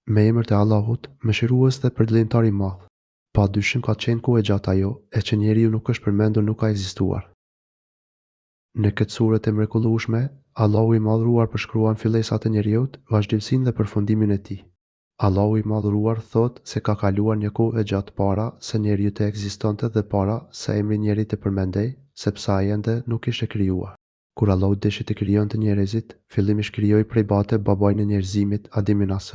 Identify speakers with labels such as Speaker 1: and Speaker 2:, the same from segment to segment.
Speaker 1: Me emër të Allahut, mëshirues dhe përdlimtar i madh. Pa dyshim ka qenë kohë e gjatë ajo, e që njeriu nuk është përmendur, nuk ka ekzistuar. Në këtë sure të mrekullueshme, Allahu i Madhëruar përshkruan fillesat e njerëzit, vazhdimsinë dhe përfundimin e tij. Allahu i Madhëruar thot se ka kaluar një kohë e gjatë para se njeriu të ekzistonte dhe para se emri i njerit të përmendej, sepse ai ende nuk ishte krijuar. Kur Allahu deshi të krijonte njerëzit, fillimisht krijoi prej bate babain e njerëzimit, Adimin as.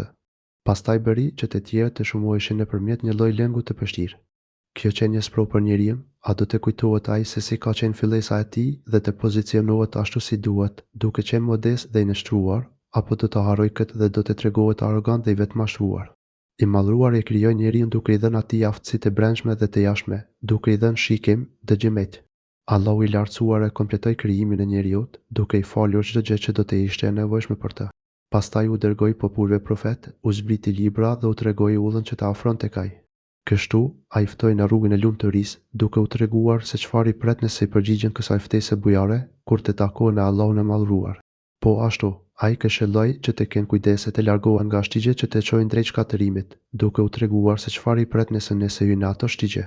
Speaker 1: Pastaj bëri që të tjerët të shumoheshin nëpërmjet një lloj lëngu të vështirë. Kjo qenë një sprov për njeriu, a do të kujtohet ai se si ka qenë fillesa e tij dhe të pozicionohet ashtu si duhet, duke qenë modest dhe i nështruar, apo do të harroj këtë dhe do të tregohet arrogant dhe i vetmashtruar. I Madhëruari e krijoi njeriun duke i dhënë atij aftësitë e brendshme dhe të jashtme, duke i dhënë shikim, dëgjimet. Allahu i lartësuar e kompletoi krijimin e njeriut, duke i falur çdo gjë që do të ishte e nevojshme për të. Pastaj u dërgoi popujve profet, u zbriti libra dhe u tregoi udhën që të afron tek ai. Kështu, ai ftoi në rrugën e lumturisë, duke u treguar se çfarë i pret nëse i përgjigjen kësaj ftese bujare kur të takohen me Allahun e Madhëruar. Po ashtu, ai këshilloi që të kenë kujdes e të largohen nga shtigjet që të çojnë drejt shkatërimit, duke u treguar se çfarë i pret nëse hyjnë në ato shtigje.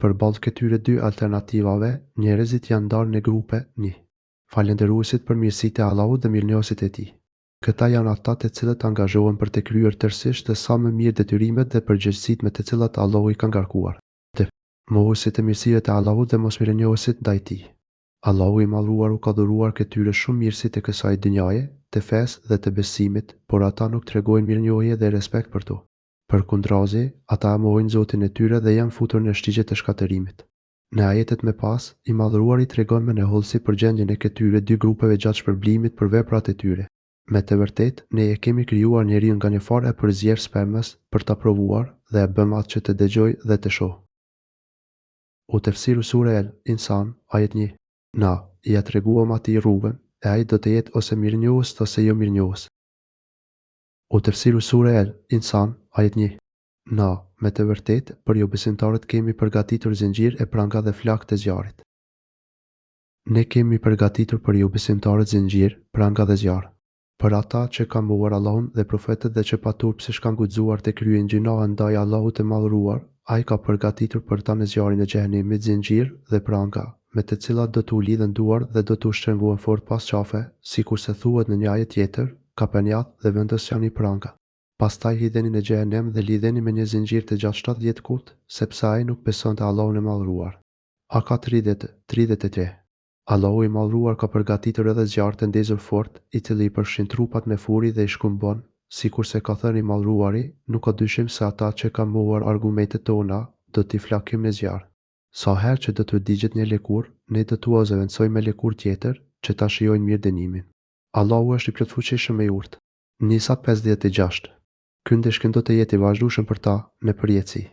Speaker 1: Përballë këtyre dy alternativave, njerëzit janë ndarë në grupe 1. Falënderuesit për mirësitë e Allahut dhe mirënjohësit e tij. Këta janë ata të cilët angazhohen për të kryer tërësisht dhe sa më mirë detyrimet dhe përgjegjësitë me të cilat Allahu i ka ngarkuar. Të mohuesit e mirësive të Allahut dhe mosmirënjohësit ndaj tij. Allahu i Madhëruar u ka dhuruar këtyre shumë mirësi të kësaj dynjaje, të fesë dhe të besimit, por ata nuk tregojnë mirënjohje dhe respekt për to. Përkundrazi, ata mohojnë Zotin e tyre dhe janë futur në shtigjet e shkatërimit. Në ajetet më pas, i Madhëruari tregon me nehollësi për gjendjen e këtyre dy grupeve gjatë shpërblimit për veprat e tyre. Me të vërtet, ne e kemi krijuar njeriun nga një farë e përzierë spermës për ta provuar dhe e bëm atë që të dëgjojë dhe të shohë. U tefsiru sure El Insan, ajet 1. Na, ja treguam atij rrugën, e ai do të jetë ose mirënjohës ose jo mirënjohës. U tefsiru sure El Insan, ajet 1. Na, me të vërtet, për jo besimtarët kemi përgatitur zinxhir e pranga dhe flakë të zjarrit. Ne kemi përgatitur për jo besimtarët zinxhir, pranga dhe zjarr. Për ata që kanë mohuar Allahun dhe profetët dhe që paturpsisht kanë guxuar të kryejnë gjinoa ndaj Allahut të Madhëruar, ai ka përgatitur për ta në zjarrin e xhenemit zinxhir dhe pranga, me të cilat do t'u lidhen duar dhe do t'u shtrënguan fort pas qafe, sikurse thuhet në një ajet tjetër, kapenjat dhe vendos janë i pranga. Pastaj hidheni në xhenem dhe lidheni me një zinxhir të gjatë 70 kut, sepse ai nuk beson te Allahu i Madhëruar. Aka 30-33. Allahu i Madhëruar ka përgatitur edhe zjarr të ndezur fort, i cili i përfshin trupat me furi dhe i shkumbon, sikurse ka thënë i Madhëruari, nuk ka dyshim se ata që kanë mohuar argumentet tona, do t'i flakim në zjarr. Sa herë që do t'u digjet një lëkurë, ne do t'u ozëvendësojmë me lëkurë tjetër, që ta shijojnë mirë dënimin. Allahu është i plotfuqishëm me urtë. Nisa 56. Ky ndeshkim do të jetë i vazhdueshëm për ta në përjetësi.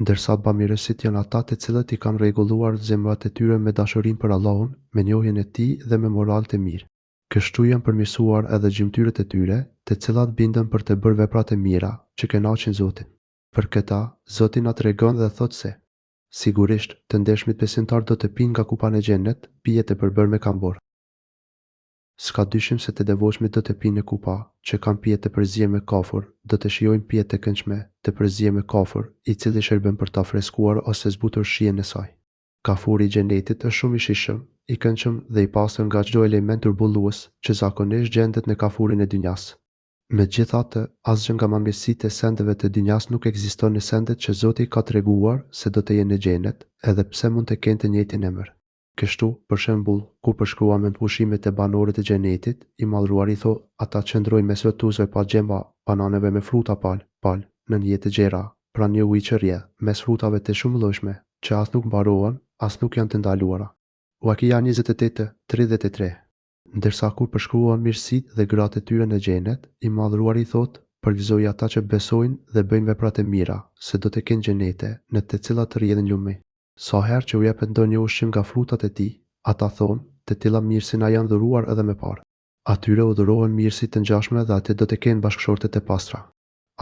Speaker 1: Ndërsa bamirësit janë ata të cilët i kanë rregulluar zemrat e tyre me dashurinë për Allahun, me njohjen e tij dhe me moral të mirë. Kështu janë përmirësuar edhe gjymtyrët e tyre, të cilat bindën për të bërë vepra të mira, që kënaqin Zotin. Për këta, Zoti na tregon dhe thotë se sigurisht të ndershmit besimtar do të pinë nga kupa në xhennet, pije të përbërë me kambor. S'ka dyshim se të devotshmit do të pinë në kupa, që kanë pije të përzier me kafur, do të shijojnë pije të këndshme, të përzier me kafur, i cili shërben për ta freskuar ose zbutur shijen e saj. Kafuri i xhenetit është shumë i shijshëm, i këndshëm dhe i pastër nga çdo element turbullues që zakonisht gjendet në kafurin e dynjas. Megjithatë, asgjë nga mamirësitë e sendeve të dynjas nuk ekziston në sendet që Zoti ka treguar se do të jenë në xhenet, edhe pse mund të kenë të njëjtin emër. Kështu, për shembull, kur përshkruan me pushimet e banorëve të xhenetit, i Madhëruari thotë, ata qëndrojnë mes rrotuzve pa xhemba, bananeve me fruta pal, në një të gjera, pranë një uji që rrjedh, mes frutave të shumëllojshme, që as nuk mbarohen, as nuk janë të ndaluara. Wakia 28:33. Ndërsa kur përshkruan mirësitë dhe gratë e tyre në xhenet, i Madhëruari thotë, përgëzoi ata që besojnë dhe bëjnë vepra të mira, se do të kenë xhenete, në të cilat rrjedhin lumi. Sa herë që u jepet ndonjë ushqim nga frutat e tij, ata thonë, të tilla mirësi na janë dhuruar edhe më parë. Atyre u dhurohen mirësi të ngjashme dhe atë do të kenë bashkëshortet e pastra.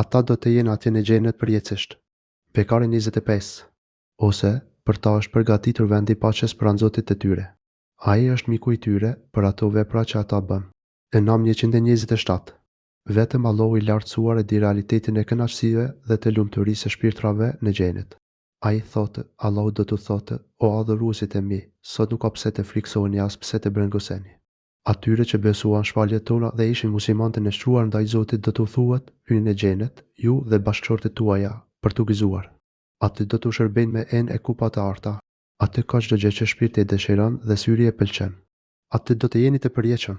Speaker 1: Ata do të jenë atje në xhenet përjetësisht. Bekari 25. Ose, për ta është përgatitur vendi i paqes pranë Zotit të tyre. Ai është miku i tyre për ato vepra që ata bën. Enam 127. Vetëm Allahu i lartësuar e di realitetin e kënaqësive dhe të lumturisë së shpirtrave në xhenet. Ai thotë, Allahu do t'u thotë, o adhuruesit e mi, sot nuk ka pse të friksoheni as pse të brengoseni. Atyre që besuan shpalljet tona dhe ishin muslimanë të nështruar ndaj Zotit do t'u thuhet, hyni në xhenet, ju dhe bashkëshortet tuaja, për t'u gëzuar. Aty do t'u shërbejnë me enë e kupa të arta. Aty ka çdo gjë që shpirti e dëshiron dhe syri e pëlqen. Aty do të jeni të përjetshëm.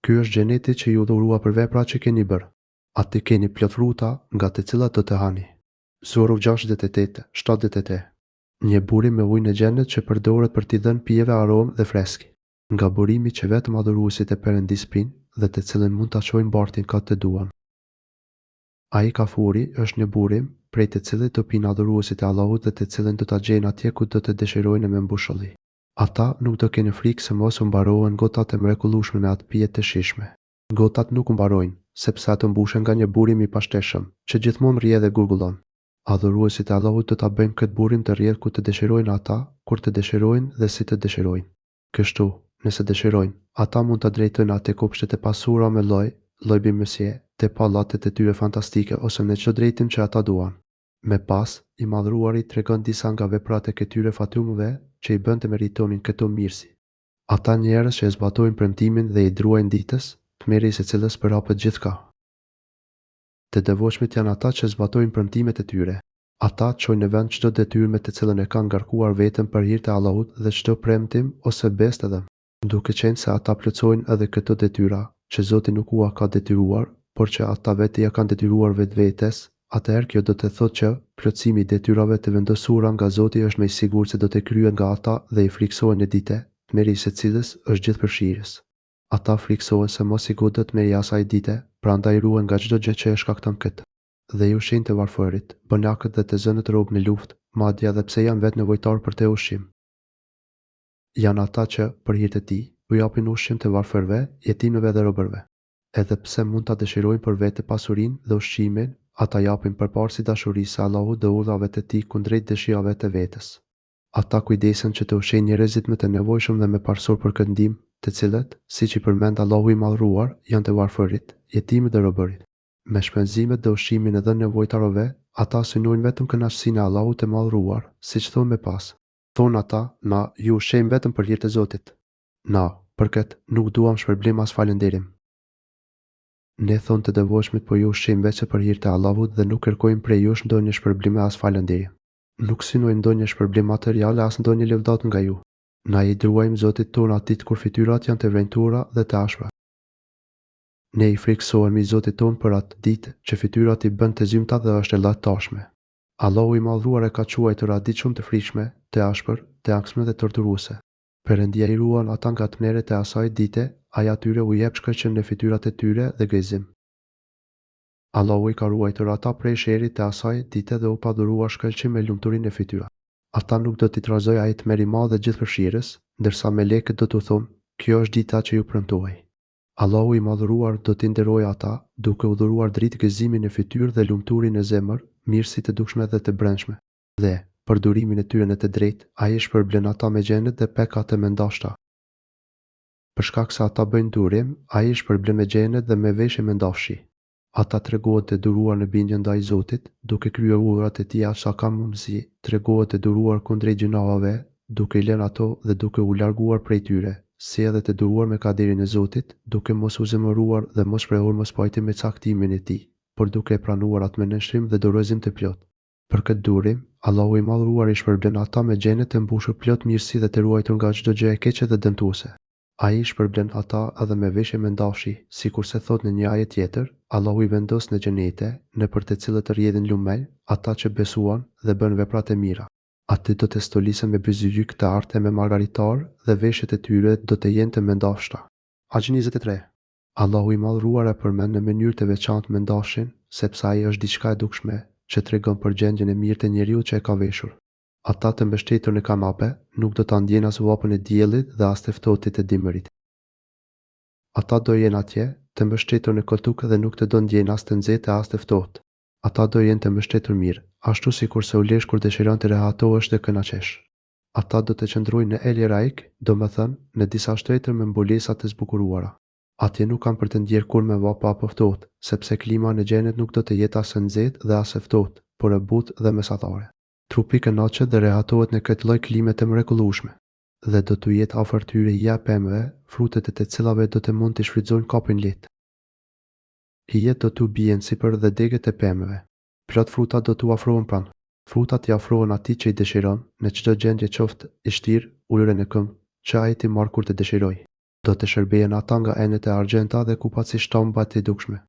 Speaker 1: Ky është xheneti që ju dhurua për veprat që keni bërë. Aty keni plot fruta, nga të cilat do të hani. Surah 68, 78. Një burim me ujë në xhenet që përdoret për t'i dhënë pijeve aromë dhe freski. Nga burimi që vetëm adhuruesit e Perëndis pinë dhe të cilën mund ta çojnë bartin ka të duan. Ai kafuri është një burim prej të cilit të pinë adhuruesit e Allahut dhe të cilën do ta gjejnë atje ku do të dëshirojnë me mbushulli. Ata nuk do kenë frikë se mos u mbarohen gotat e mrekullueshme me atë pije të shijshme. Gotat nuk mbarojnë, sepse ato mbushen nga një burim i pashteshëm, që gjithmonë rrjedh dhe gurgullon. Adhuruesit e Allahut do ta bëjnë këtë burim të rrjedh ku të dëshirojnë ata, kur të dëshirojnë dhe si të dëshirojnë. Kështu, nëse dëshirojnë, ata mund të drejtojnë atë kopshtet e pasura me lloj bimësie, te pallatet e tyre fantastike ose në çdo drejtim që ata duan. Me pas, i madhruari tregon disa nga veprat e këtyre fatumëve që i bën të meritonin këto mirësi. Ata njerëz që e zbatojnë premtimin dhe i druajnë ditës, tmerri se cilës përhapet gjithka. Të devotshmit janë ata që zbatojnë premtimet e tyre. Ata çojnë në vend çdo detyrë me të cilën e kanë ngarkuar veten për hir të Allahut dhe çdo premtim ose besë të dhënë. Duke qenë se ata plotësojnë edhe këto detyra që Zoti nuk ua ka detyruar, por që ata vetë ja kanë detyruar vetvetes, atëherë kjo do të thotë që plotësimi i detyrave të vendosura nga Zoti është më i sigurt se do të kryhet nga ata dhe i friksohen në ditë, tmerri i secilës është gjithëpërfshirës. Ata friksohen se mos i godet tmerri i asaj dite, prandaj ruhen nga çdo gjë që e shkakton këtë. Dhe i ushqejnë të varfërit, banakët dhe të zënët robë në luftë, madje edhe pse janë vetë nevojtar për të ushqim. Janë ata që, për hir të tij, u japin ushqim të varfërve, jetimëve dhe robërve. Edhe pse mund ta dëshirojnë për vete pasurinë dhe ushqimin, ata japin përparësi dashurisë së Allahut dhe urdhave të tij kundrejt dëshirave të vetes. Ata kujdesen që të ushqejnë njerëzit më të nevojshëm dhe me parsor për këtë ndihmë, të cilët, siç i përmend Allahu i madhruar, janë të varfërit, jetimët dhe robërit. Me shpenzimet dhe ushqimin e dhënë nevojtarëve, ata synojnë vetëm kënaqësinë e Allahut të madhruar, siç thonë më pas. Thonë ata, na ju ushqejmë vetëm për hir të Zotit. Na, për këtë, nuk duam shpërblim as falënderim. Ne thonë të devotshmit po ju ushqejmë vetëm për hir të Allahut dhe nuk kërkojmë prej jush ndonjë shpërblim as falënderim. Nuk synojmë ndonjë shpërblim material as ndonjë lëvdat nga ju. Na i druajmë Zotit tonë atit kur fytyrat janë të vrentura dhe të ashpra. Ne i friksohemi Zotit tonë për atë ditë që fytyrat i bën të zymta dhe është e llatashme. Allahu i madhruar e ka quajtur atë ditë shumë të frikshme, të ashpër, të ankshme dhe torturuese. Perëndia i ruan ata nga tmerret e asaj dite, ai atyre u jep shkëlqen në fytyrat e tyre dhe gëzim. Allahu i ka ruajtur ata prej sherrit të asaj dite dhe u pa dhuruar shkëlqim me lumturinë e fytyrave. Ata nuk do t'i trazojë ai tmerr i madh dhe gjithëpërfshirës, ndërsa melekët do t'u thonë, kjo është dita që ju premtoi. Allahu i madhruar do t'i nderojë ata, duke u dhuruar dritë gëzimin në fytyrë dhe lumturinë në zemër, mirësi të dukshme dhe të brendshme. Dhe, për durimin e tyre në të drejtë, ai shpërblen ata me xhenet dhe pekat e mendashta. Për shkak se ata bëjnë durim, ai shpërblen me xhenet dhe me veshje mendafshi. Ata tregohet të duruar në bindje ndaj Zotit, duke kryer urdhrat e tij aq sa kanë mundësi, tregohet të duruar kundrejt gjunavave, duke i lënë ato dhe duke u larguar prej tyre, si edhe të duruar me kaderin e Zotit, duke mos u zemëruar dhe mos shprehur mospajtim me caktimin e tij, por duke pranuar atë me nënshkrim dhe dorëzim të plot. Për këtë durim, Allahu i madhruar i shpërblen ata me xhenet të mbushur plot mirësi dhe të ruajtur nga çdo gjë e keqe dhe dëmtuese. Ai shpërblen ata edhe me veshje mendafshi, sikurse thot në një ajet tjetër, Allahu i vendos në xhenete, nëpër të cilët rrjedhin lumej, ata që besuan dhe bën veprat e mira. Aty do të stolisen me byzyryk të artë me margaritar dhe veshjet e tyre do të jenë të mendafshta. Hajj 23. Allahu i madhruar e përmend në mënyrë të veçantë mendafshin, sepse ai është diçka e dukshme që tregon për gjendjen e mirë të njeriut që e ka veshur. Ata të mbështetur në kanape nuk do ta ndjejnë as vapën e diellit dhe as të ftohtit të dimërit. Ata do jenë atje të mbështetur në koltuk dhe nuk të do ndjejnë as të nxehtë as të ftohtë. Ata do jenë të mbështetur mirë, ashtu sikurse u lesh kur dëshiron të rehatohesh dhe kënaqesh. Ata do të qëndrojnë në El Raik, domethënë në disa shtretër me mbulesa të zbukuruara. Atje nuk kanë për të ndjerë kur me vapa apo ftohtë, sepse klima në xhenet nuk do të jetë as e nxehtë dhe as e ftohtë, por e butë dhe mesatare. Trupi kënaqet dhe rehatohet në këtë lloj klime të mrekullueshme, dhe do t'u jetë afër tyre ja pemëve, frutet e të cilave do të mund të shfrytëzojnë kapin lehtë. Hijet do t'u bien sipër dhe degët e pemëve. Plot fruta do t'u afrohen pranë. Frutat i afrohen atij që i dëshiron, në çdo gjendje qoftë i shtirë, ulëre në këmbë, që ai ti marr kur të dëshiroj. Do të shërbejen ata nga enet e argjenta dhe kupat si shtomba të dukshme.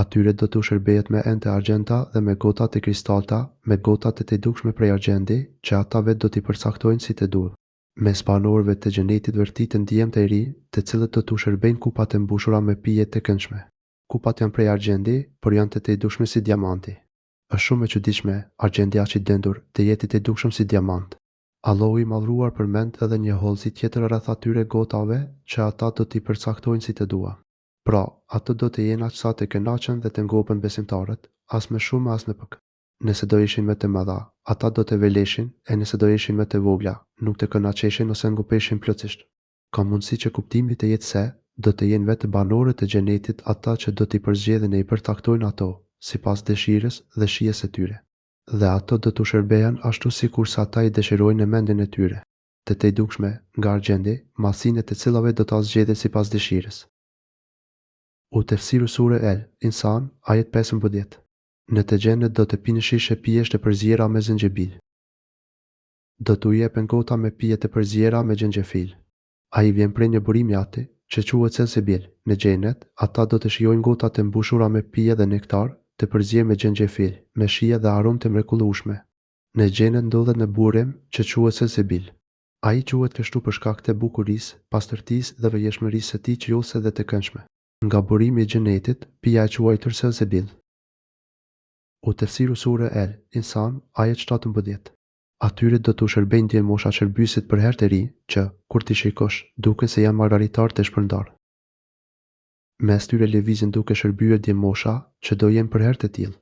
Speaker 1: Atyre do t'u shërbejet me enë të argjenta dhe me gota të kristalta, me gota të dukshme prej argjendi, që ata vetë do t'i përcaktojnë si të duhet. Mes banorëve të xhenetit vërtetën djem të ri, të cilët do t'u shërbejnë kupat e mbushura me pije të këndshme. Kupat janë prej argjendi, por janë të dukshme si diamanti. Është shumë e çuditshme, argjendi aq i dendur, të jetë të dukshëm si diamant. Allahu i madhruar përmend edhe një hollësi tjetër rreth atyre gotave që ata do t'i përcaktojnë si të dua. Pra, ato do të jenë aq sa të kënaqen dhe të ngopën besimtarët, as më shumë as më pak. Nëse do ishin më të mëdha, ata do të veleshin, e nëse do ishin më të vogla, nuk të kënaqeshin ose ngopeshin plotësisht. Ka mundësi që kuptimi të jetë se do të jenë vetë banorët e xhenetit ata që do t'i përzgjedhin e i përcaktojnë ato, sipas dëshirës dhe shijes së tyre. Dhe ato do t'u shërbehen ashtu sikur sa ata i dëshirojnë në mendjen e tyre, të dukshme nga argjendi, masinë të cilave do ta zgjedhin sipas dëshirës. U tefsiru sure El, Insan, ajet 15. Në të xhenet do të pinë shishe pijesh të përzjera me zënxebil. Do t'u jepen gota me pije të përzjera me xhenxefil. Ai vjen prej një burimi ati, që quhet selsebil. Në xhenet, ata do të shijojnë gota të mbushura me pije dhe nektar, të përzjer me xhenxefil, me shije dhe aromë të mrekullueshme. Në xhenet ndodhet në burim që quhet selsebil. Ai quhet kështu për shkak të bukurisë, pastërtisë dhe vëjshmërisë së tij qjullse dhe të këndshme. Nga burimi i xhenetit, pija e quajtur selsebil. U tefsiru sure El, Insan, ajet 17. Atyre do t'u shërbejnë djelmosha shërbysit për herë të ri, që, kur t'i shikosh, duke se janë margaritar të shpërndar. Mes tyre lëvizin duke shërbyer djelmosha, që do jenë për herë të tillë.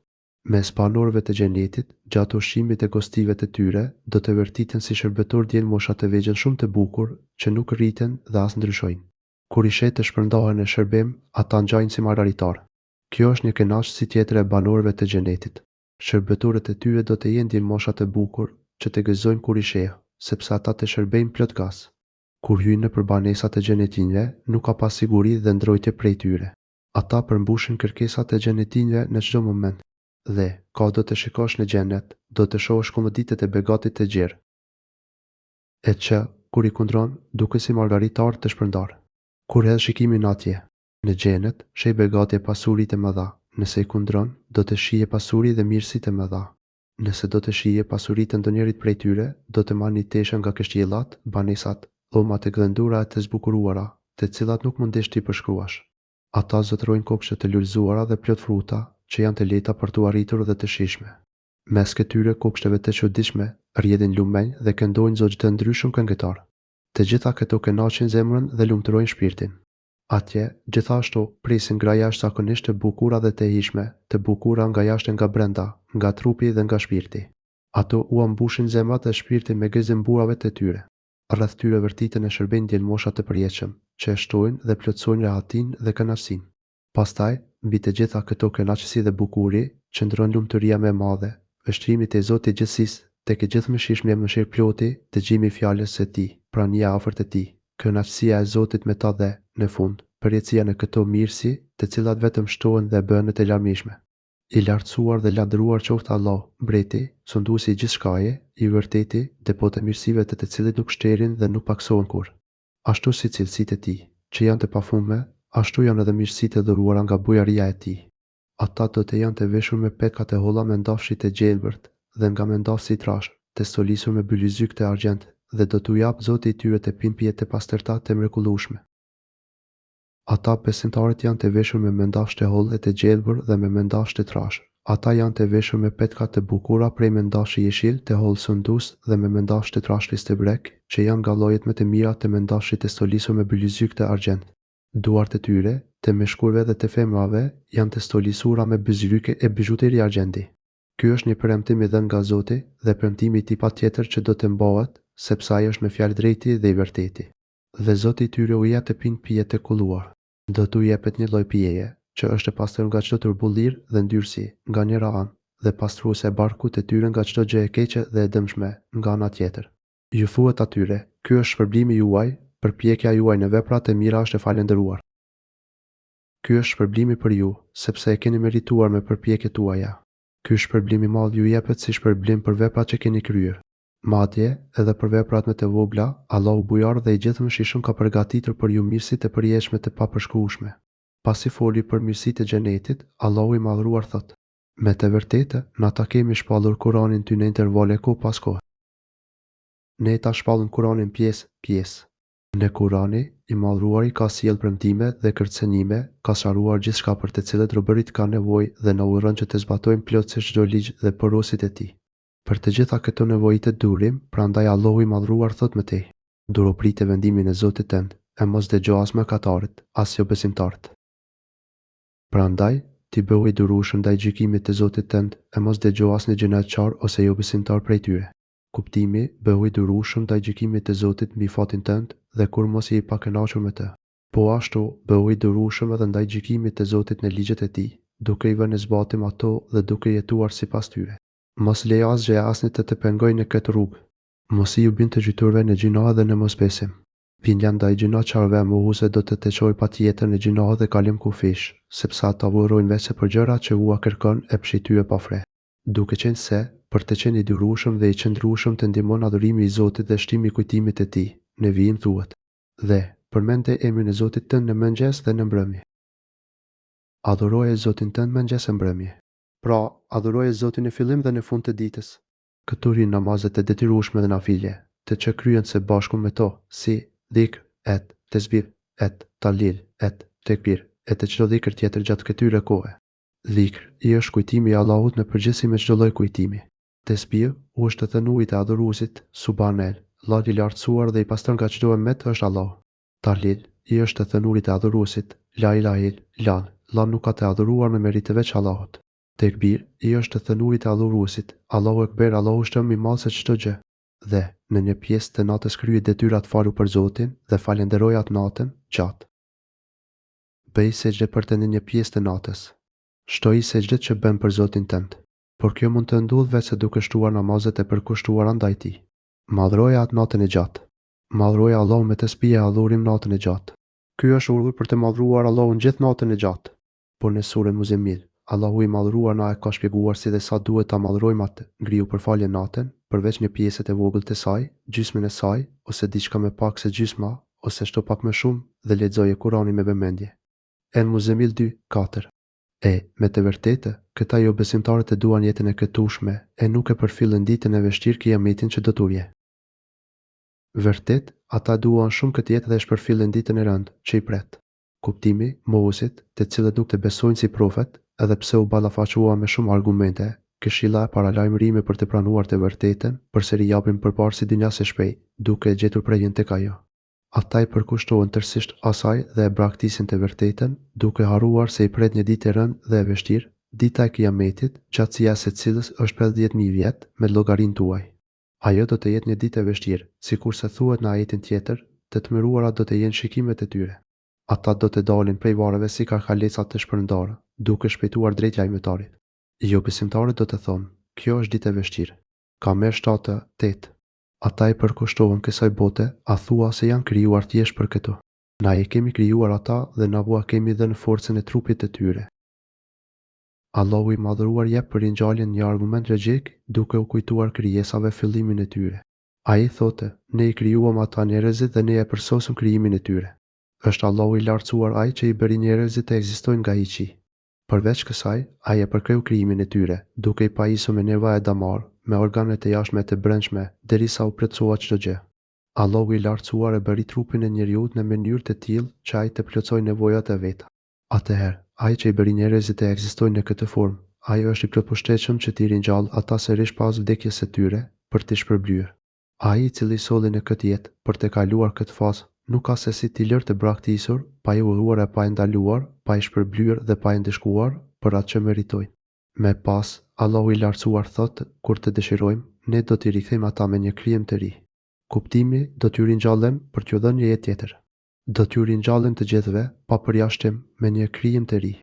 Speaker 1: Mes banorëve të xhenetit, gjatë ushqimit e gostive të tyre, do të vërtiten si shërbëtor djelmosha të vegjël shumë të bukur, që nuk rriten dhe as ndryshojnë. Kur i shet të shpërndahen në shërbim, ata ngjajnë si margaritar. Kjo është një kënaqësi tjetër e banorëve të xhenetit. Shërbëtorët e tyre do të jenë djelmosha të bukur, që të gëzojnë kur i sheh, sepse ata të shërbejnë plot gas. Kur hyjnë në banesat e xhenetinjve, nuk ka pas siguri dhe ndrojtje prej tyre. Ata përmbushin kërkesat e xhenetinjve në çdo moment. Dhe, ka do të shikosh në xhenet, do të shohësh komoditet e begatit të gjerë. E që, kur i kundron, duke si margaritar të shpërndar. Kur hedh shikimin atje, në xhenet, sheh begati e pasurit e mëdha. Nëse i kundron, do të shije pasuri dhe mirësitë e mëdha. Nëse do të shije pasuritë e ndonjërit prej tyre, do të marrë një teshë nga kështjellat, banesat, dhomat e gdhendura e të zbukuruara, të cilat nuk mundesh t'i përshkruash. Ata zotërojnë kopshte të lulëzuara dhe plot fruta, që janë të lehta për t'u arritur dhe të shijshme. Mes këtyre kopshteve të çuditshme, rrjedhin lumenj dhe këndojnë zogj të ndryshëm këngëtar. Të gjitha këto kënaqin zemrën dhe lumturojnë shpirtin. Atje, gjithashtu, presin gra jashtëzakonisht të bukura dhe të hijshme, të bukura nga jashtë nga brenda, nga trupi dhe nga shpirti. Ato u ambushin zemrat dhe shpirtin me gëzim burave të tyre. Rreth tyre vërtiten e shërbejnë djelmosha të përjetshëm, që e shtojnë dhe plotësojnë rehatin dhe kënaqësinë. Pastaj, mbi të gjitha këto kënaqësi dhe bukuri, qëndron lumturia më e madhe, vështrimi te Zoti i gjithësisë, tek e gjithëmshirshmja e mëshirëploti, dëgjimi i fjalës së tij, prania afërt e tij, kënaqësia e Zotit me ta dhe, në fund, përjetësia në këto mirësi, të cilat vetëm shtohen dhe bëhen të larmishme. I lartësuar dhe ladëruar qoftë Allah, mbreti, sunduesi i gjithçkaje, i vërteti, depot e mirësive të të cilit nuk shterin dhe nuk paksohen kur. Ashtu si cilësitë e tij, që janë të pafundme, ashtu janë edhe mirësitë e dhuruara nga bujaria e tij. Ata do të janë të veshur me petkat e holla me ndafshi të gjelbërt dhe nga mendafsi i trashë, të stolisur me bylyzyk të argjend, dhe do t'u jap Zoti i tyre të pinë pije të pastërta të mrekullueshme. Ata besimtarët janë të veshur me mendafsh të hollë të gjelbër dhe me mendafsh të trashë. Ata janë të veshur me petka të bukura prej mendafshi jeshil të hollë sundus dhe me mendafsh të trashlis të brek, që janë nga llojet më të mira të mendafshit të stolisur me bylyzyk të argjend. Duart e tyre, të meshkujve dhe të femrave, janë të stolisura me byzyryke e bijuteri argjendi. Ky është një premtim i dhënë nga Zoti dhe premtimi i tij patjetër që do të mbahet, sepse ai është me fjalë drejti dhe i vërteti. dhe Zoti i tyre u jep të pinë pije të kulluar. Do t'u jepet një lloj pijeje, që është e pastër nga çdo turbullirë dhe ndyrësi, nga njëra anë, dhe pastruese e barkut e tyre nga çdo gjë e keqe dhe e dëmshme, nga ana tjetër. Ju thuhet atyre, ky është shpërblimi juaj, përpjekja juaj në veprat e mira është e falendëruar. Ky është shpërblimi për ju, sepse e keni merituar me përpjekjet tuaja. Ky shpërblim i madh ju jepet si shpërblim për veprat që keni kryer. Madje, edhe për veprat më të vogla, Allahu Bujar dhe i gjithëmshishëm ka përgatitur për ju mirësitë e përjetshme të papërshkrueshme. Pasi foli për mirësitë e xhenetit, Allahu i madhruar thotë: Me të vërtetë, na ta kemi shpallur Kur'anin ty në intervale kohë pas kohe. Ne ta shpallëm Kur'anin pjesë. Në Kur'ani, i madhruari ka sjell premtime dhe kërcënime, ka sqaruar gjithçka për të cilët robërit kanë nevojë dhe na udhëron që të zbatojmë plotësisht çdo ligj dhe porosit e tij. Për të gjitha këto nevoji të durim, prandaj Allahu i madhruar thot më tej: Duro prite vendimin e Zotit tënd, e mos dëgjo as mëkatarit, as jo besimtarët. Prandaj, ti bëhu i durueshëm ndaj gjykimit të Zotit tënd, e mos dëgjo as një gjinaqar ose jo besimtar prej tyre. Kuptimi, bëhu i durueshëm ndaj gjykimit të Zotit mbi fatin tënd dhe kur mos je i pakënaqur me të. Po ashtu, bëhu i durueshëm edhe ndaj gjykimit të Zotit në ligjet e tij, duke i vënë në zbatim ato dhe duke jetuar sipas tyre. Mos lejo asgjë e asnjë të pengojë në këtë rrugë. Mos i u bin të gjyturve në gjinoa dhe në mosbesim. Bindja ndaj gjinoqarve e mohuese do të çojë patjetër në gjinoa dhe kalim kufish, sepse ata burrojnë veçse për gjërat që ua kërkon e pshitye pa fre. Duke qenë se, për të qenë i durueshëm dhe i qëndrueshëm të ndihmon adhurimi i Zotit dhe shtimi i kujtimit të tij. Në vijim thuhet: Dhe përmende emrin e Zotit tënd në mëngjes dhe në mbrëmje. Adhuroje Zotin tënd mëngjes e mbrëmje. Pra, adhuroje Zotin në fillim dhe në fund të ditës. Këtu rrin namazet e detyrueshme dhe nafile, të që kryen së bashku me to, si dhikr, tesbih, talil, tekbir, e të çdo dhikr tjetër gjatë këtyre kohë. Dhikr i është kujtimi i Allahut në përgjithësi me çdo lloj kujtimi. Tesbih u është të thënurit e adhuruesit, subhanel, Allahu i lartësuar dhe i pastër nga çdo emet është Allah. Talil i është të thënurit e adhuruesit, la ilaha illallah, Allah nuk ka të adhuruar me merit të veç Allahut. Tekbir i është të thënurit e adhuruesit, Allahu Ekber, Allahu është më i madh se çdo gjë. Dhe në një pjesë të natës kryej detyrat falu për Zotin dhe falenderoj atë natën gjatë. Bëj sejdë për të në një pjesë të natës. Shtoj sejdët që bën për Zotin tënd. Por kjo mund të ndodhë vetëm duke shtuar namazet e përkushtuara ndaj tij. Madhroja atë natën e gjatë. Madhroja Allahun me tesbih e adhurim natën e gjatë. Ky është urdhër për të madhruar Allahun gjithë natën e gjatë. Por në surën Muzammil, Allahu i madhruar na e ka shpjeguar si dhe sa duhet ta madhrojmë atë ngriu për falje natën, përveç një pjesë të vogël të saj, gjysmën e saj, ose diçka më pak se gjysma, ose shto pak më shumë dhe lexoje Kur'anin me vëmendje. En Muzammil 2:4. Me të vërtetë, këta jo besimtarët e duan jetën e këtushme, e nuk e përfillën ditën e vështirë kiametin që do të vijë. Vërtet, ata duan shumë këtë jetë dhe e shpërfillën ditën e rëndë që i pret. Kuptimi, mohuesit, të cilët nuk të besojnë si profet, edhe pse u ballafaqua me shumë argumente, këshilla e paralajmërime për të pranuar të vërtetën, përsëri japin përparësi dinjas së shpejtë, duke e gjetur prejen tek ajo. Ata i përkushtohen tërësisht asaj dhe e braktisin të vërtetën, duke haruar se i pret një ditë e rëndë dhe e vështirë, dita e kiametit, gjatësia së cilës është 50.000 vjet me llogarinë tuaj. Ajo do të jetë një ditë e vështirë, sikurse thuhet në ajetin tjetër, të tmerruarat do të jenë shikimet e tyre. Ata do të dalin prej varreve si karkaleca të shpërndarë, duke shpejtuar drejt lajmëtarit. Jo besimtarët do të thonë, kjo është ditë e vështirë. Ka merr 7-8. Ata i përkushtohen kësaj bote, a thua se janë krijuar thjesht për këto. Na e kemi krijuar ata dhe na vua kemi dhënë forcën e trupit të tyre. Allahu i madhëruar jep për ringjalljen një argument logjik, duke u kujtuar krijesave fillimin e tyre. Ai thotë, ne i krijuam ata njerëzit dhe ne e përsosëm krijimin e tyre. Është Allahu i lartësuar ai që i bëri njerëzit të ekzistojnë nga hiçi. Përveç kësaj, ai e përkreu krijimin e tyre, duke i pajisur me neva e damar, me organet e jashtme të brendshme, derisa u plotësua çdo gjë. Allahu i lartësuar e bëri trupin e njeriut në mënyrë të tillë që ai të plotësojë nevojat e veta. Atëherë, ai që i bëri njerëzit të ekzistojnë në këtë formë, ai është i plotpushteshëm që t'i ringjall ata sërish pas vdekjes së tyre, për t'i shpërblyer. Ai i cili solli në këtë jetë për të kaluar këtë fazë, nuk ka se si t'i lërë të braktisur, pa i udhëruar e pa i ndaluar, pa i shpërblyer dhe pa i ndëshkuar, për atë që meritojnë. Me pas, Allahu i lartësuar thotë, kur të dëshirojmë, ne do t'i rikthejmë ata me një krijem të ri. Kuptimi do t'ju ringjallem për t'ju dhënë një jetë tjetër. Do t'ju ringjallem të gjithëve pa përjashtim me një krijim të ri.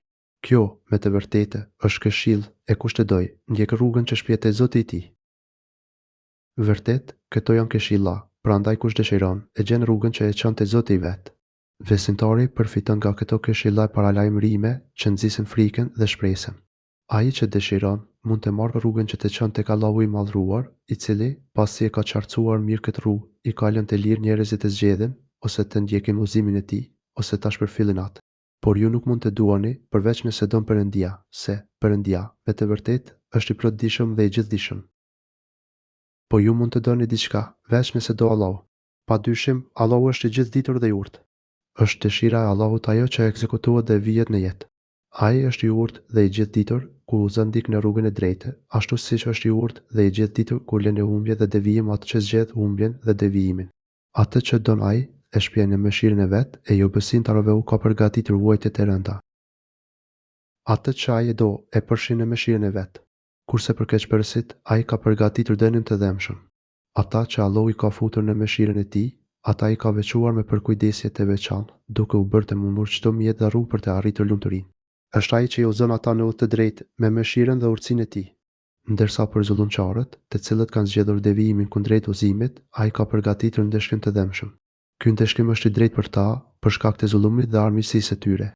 Speaker 1: Kjo, me të vërtetë, është këshill e kush të doj, ndjek rrugën që shpjetë Zoti i tij. Vërtet, këto janë këshilla, prandaj kush dëshiron, e gjen rrugën që e çon te Zoti i vet. Besimtari përfiton nga këto këshilla paralajmërime që nxisin frikën dhe shpresën. Ai që dëshiron mund të marrë rrugën që të çon tek Allahu i madhruar, i cili, pasi e ka qartësuar mirë këtë rrugë, i ka lënë të lirë njerëzit të zgjedhin, ose të ndjekin udhëzimin e tij, ose ta shpërfillin atë. Por ju nuk mund të duani përveç nëse don Perëndia, se Perëndia, me të vërtetë, është i plotdijshëm dhe i gjithdijshëm. Po ju mund të doni diçka, veç nëse do Allahu. Padyshim, Allahu është i gjithditur dhe i urtë. Është dëshira e Allahut ajo që ekzekutohet dhe vihet në jetë. Ai është i urtë dhe i gjithditur kur udhëzon dik në rrugën e drejtë, ashtu siç është i urtë dhe i gjithditur kur lën në humbje dhe devijim atë që zgjedh humbjen dhe devijimin. Atë që don ai e shpjen në mëshirën e vet e jo besimtarëve u ka përgatitur vuajtjet e rënda. Atë që ai e do e përshin në mëshirën e vet, kurse për keqbërësit ai ka përgatitur dënin të dhëmshëm. Ata që Allahu i ka futur në mëshirën e tij, ata i ka veçuar me përkujdesje të veçantë, duke u bërë të mundur çdo mjet dhe rrugë për të arritur lumturinë. Është ai që i udhëzon ata në udhë të drejtë me mëshirën dhe urtësinë e tij. Ndërsa për zullumçarët, të cilët kanë zgjedhur devijimin kundrejt udhëzimit, ai ka përgatitur ndeshkim të dhëmshëm. Ky ndeshkim është i drejtë për ta, për shkak të zullumit dhe armiqësisë së tyre.